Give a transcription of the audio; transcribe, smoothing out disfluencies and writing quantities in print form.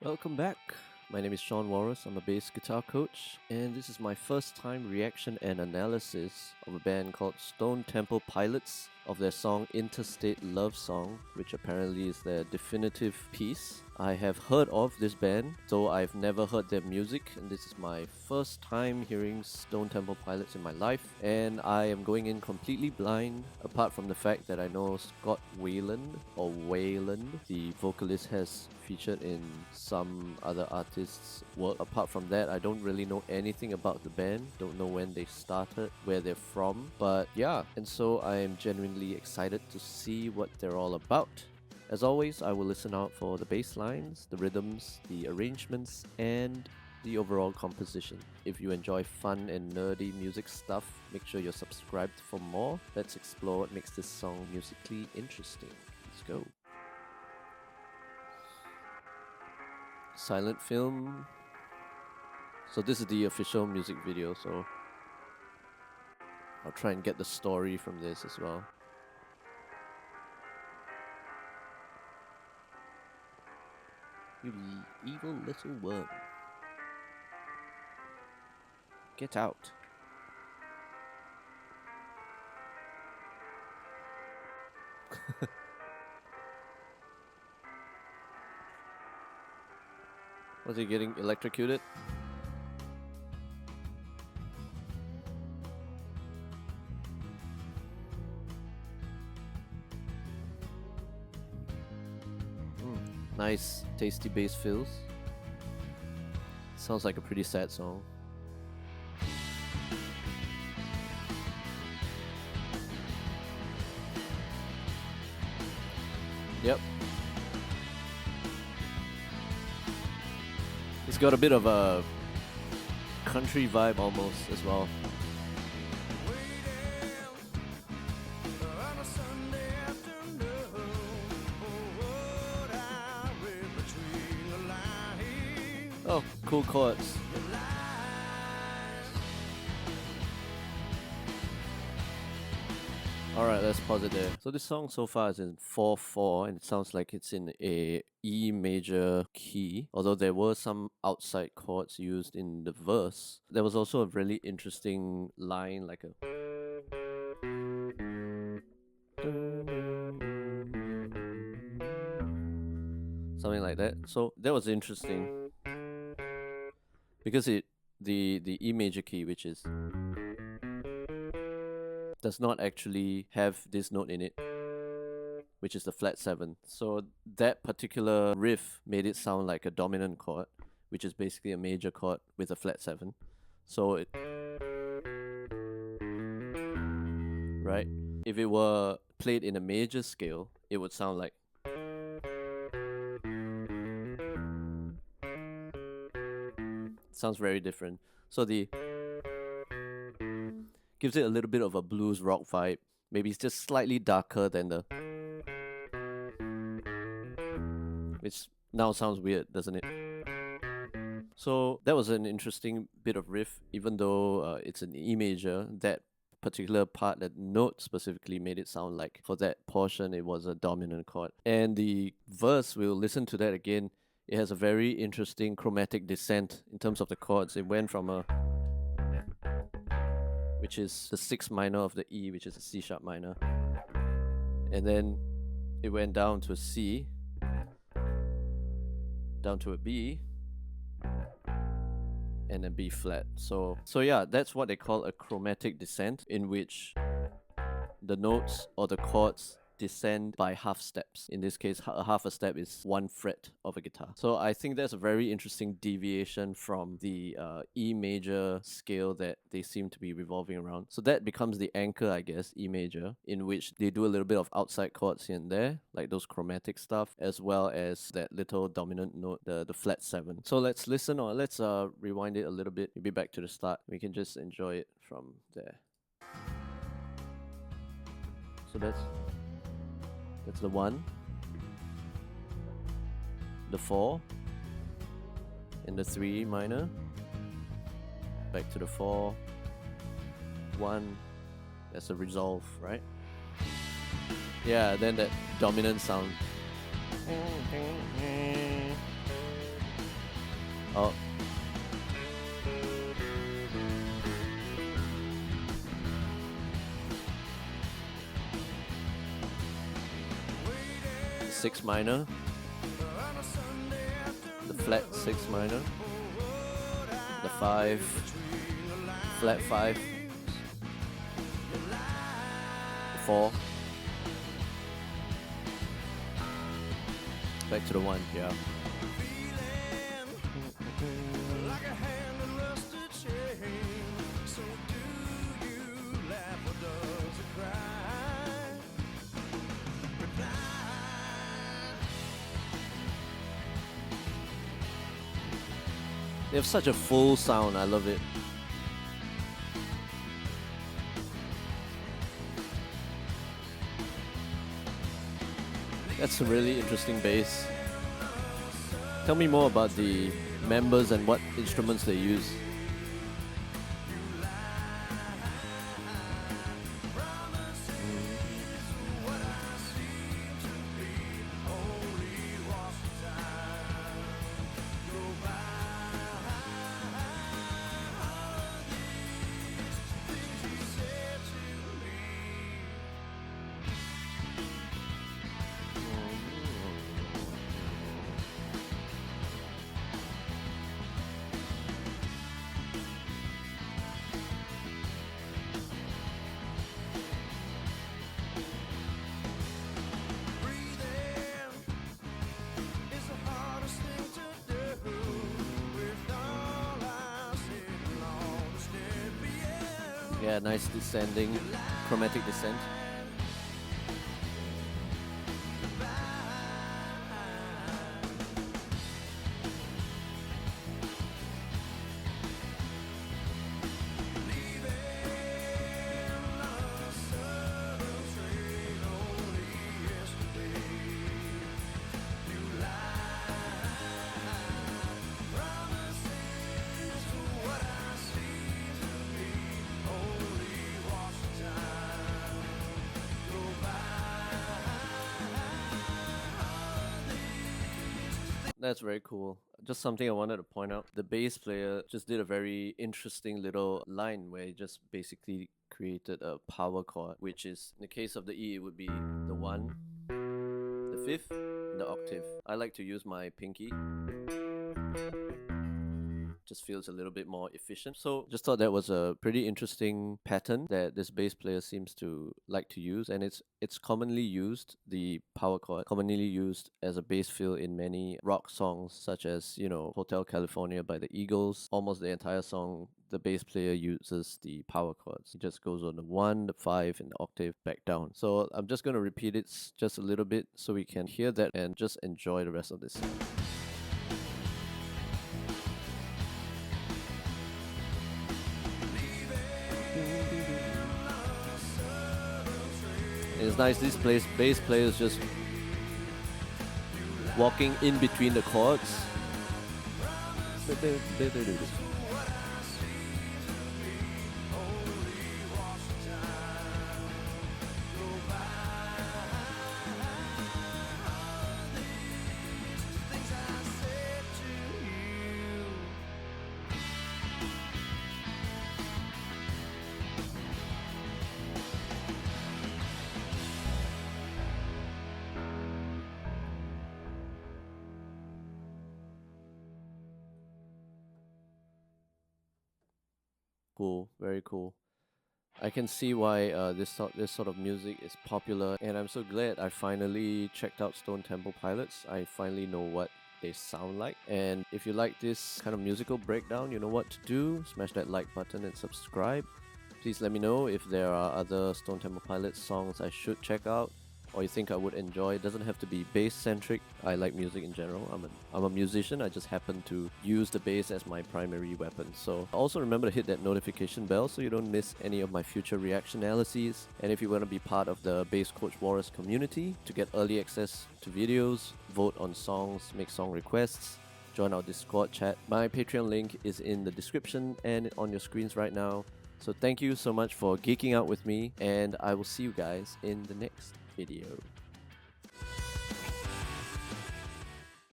Welcome back. My name is Sean Walrus. I'm a bass guitar coach, and this is my first time reaction and analysis of a band called Stone Temple Pilots of their song Interstate Love Song, which apparently is their definitive piece. I have heard of this band, though I've never heard their music, and this is my first time hearing Stone Temple Pilots in my life, and I am going in completely blind, apart from the fact that I know Scott Wayland, the vocalist, has featured in some other artists' work. Apart from that, I don't really know anything about the band, don't know when they started, where they're from, but yeah, and so I am genuinely excited to see what they're all about. As always, I will listen out for the bass lines, the rhythms, the arrangements, and the overall composition. If you enjoy fun and nerdy music stuff, make sure you're subscribed for more. Let's explore what makes this song musically interesting. Let's go. Silent film. So this is the official music video, so I'll try and get the story from this as well. You evil little worm. Get out. Was he getting electrocuted? Nice, tasty bass fills. Sounds like a pretty sad song. Yep. It's got a bit of a country vibe almost as well. Oh, cool chords. Alright, let's pause it there. So this song so far is in 4/4 and it sounds like it's in a E major key, although there were some outside chords used in the verse. There was also a really interesting line, like a something like that. So that was interesting because the E major key, which is, does not actually have this note in it, which is the flat 7. So that particular riff made it sound like a dominant chord, which is basically a major chord with a flat 7. So it, right? If it were played in a major scale, it would sound like, sounds very different. So the gives it a little bit of a blues rock vibe. Maybe it's just slightly darker than the, which now sounds weird, doesn't it? So that was an interesting bit of riff, even though it's an E major. That particular part, that note specifically, made it sound like for that portion it was a dominant chord. And the verse, we'll listen to that again. It has a very interesting chromatic descent in terms of the chords. It went from a, which is the 6th minor of the E, which is a C sharp minor, and then it went down to a C, down to a B, and a B flat. So yeah, that's what they call a chromatic descent, in which the notes or the chords descend by half steps. In this case, half a step is 1 fret of a guitar. So I think that's a very interesting deviation from the E major scale that they seem to be revolving around. So that becomes the anchor, I guess, E major, in which they do a little bit of outside chords here and there, like those chromatic stuff, as well as that little dominant note, the flat 7. So let's listen, or let's rewind it a little bit, maybe back to the start. We can just enjoy it from there. So that's the 1, the 4, and the 3 minor. Back to the 4, 1. That's a resolve, right? Yeah, then that dominant sound. Oh. Six minor, the flat 6 minor, the 5, flat 5, the 4, back to the 1, yeah. They have such a full sound, I love it. That's a really interesting bass. Tell me more about the members and what instruments they use. Yeah, nice descending, chromatic descent. That's very cool. Just something I wanted to point out. The bass player just did a very interesting little line where he just basically created a power chord, which is, in the case of the E, it would be the 1, the 5th, and the octave. I like to use my pinky. Just feels a little bit more efficient. So just thought that was a pretty interesting pattern that this bass player seems to like to use, and it's commonly used, the power chord, commonly used as a bass fill in many rock songs such as, you know, Hotel California by the Eagles. Almost the entire song, the bass player uses the power chords. He just goes on the 1, the 5, and the octave back down. So I'm just going to repeat it just a little bit so we can hear that and just enjoy the rest of this. It's nice, this bass player is just walking in between the chords. Cool, very cool. I can see why this sort of music is popular, and I'm so glad I finally checked out Stone Temple Pilots. I finally know what they sound like. And if you like this kind of musical breakdown, you know what to do. Smash that like button and subscribe. Please let me know if there are other Stone Temple Pilots songs I should check out, or you think I would enjoy. It doesn't have to be bass centric. I like music in general. I'm a musician. I just happen to use the bass as my primary weapon. So also remember to hit that notification bell so you don't miss any of my future reaction analyses. And if you want to be part of the Bass Coach Warriors community to get early access to videos, vote on songs, make song requests, join our Discord chat. My Patreon link is in the description and on your screens right now. So thank you so much for geeking out with me, and I will see you guys in the next video.